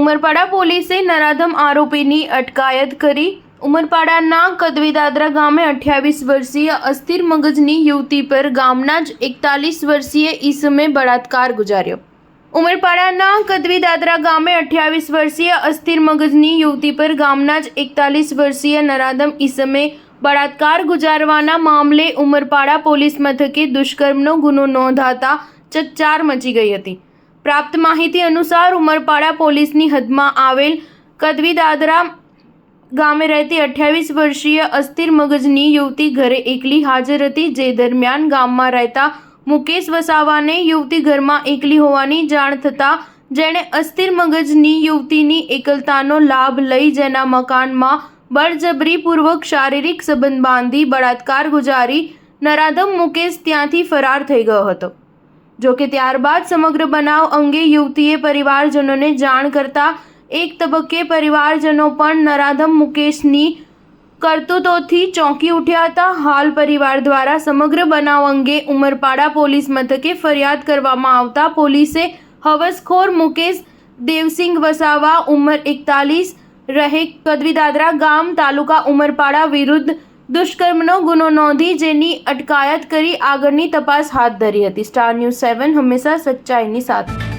ઉમરપાડા પોલીસે નરાધમ આરોપીની અટકાયત કરી। ઉમરપાડાના કદવીદાદરા ગામે 28 વર્ષીય અસ્થિર મગજની યુવતી પર ગામના જ 41 વર્ષીય ઈસમે બળાત્કાર ગુજાર્યો। ઉમરપાડાના કદવીદાદરા ગામે 28 વર્ષીય અસ્થિર મગજની યુવતી પર ગામના જ 41 વર્ષીય નરાધમ ઈસમે બળાત્કાર ગુજારવાના મામલે ઉમરપાડા પોલીસ મથકે દુષ્કર્મનો ગુનો નોંધાતા ચકચાર મચી ગઈ હતી। પ્રાપ્ત માહિતી અનુસાર ઉમરપાડા પોલીસની હદમાં આવેલ કદવીદાદરા ગામે રહેતી 28 વર્ષીય અસ્થિર મગજની યુવતી ઘરે એકલી હાજર હતી, જે દરમિયાન ગામમાં રહેતા મુકેશ વસાવાને યુવતી ઘરમાં એકલી હોવાની જાણ થતાં જેણે અસ્થિર મગજની યુવતીની એકલતાનો લાભ લઈ જેના મકાનમાં બળજબરીપૂર્વક શારીરિક સંબંધ બાંધી બળાત્કાર ગુજારી નરાધમ મુકેશ ત્યાંથી ફરાર થઈ ગયો હતો। જોકે ત્યારબાદ સમગ્ર બનાવ અંગે યુવતીએ પરિવારજનોને જાણ કરતા એક તબક્કે પરિવારજનો પણ નરાધમ મુકેશની કરતૂતોથી ચોંકી ઉઠ્યા હતા। હાલ પરિવાર દ્વારા સમગ્ર બનાવ અંગે ઉમરપાડા પોલીસ મથકે ફરિયાદ કરવામાં આવતા પોલીસે હવસખોર મુકેશ દેવસિંહ વસાવા ઉંમર 41 રહે કદવીદાદરા ગામ તાલુકા ઉમરપાડા વિરુદ્ધ દુષ્કર્મનો ગુનો નોંધી જેની અટકાયત કરી આગળની તપાસ હાથ ધરી હતી। સ્ટાર ન્યૂઝ 7 હંમેશા સચ્ચાઈની સાથે।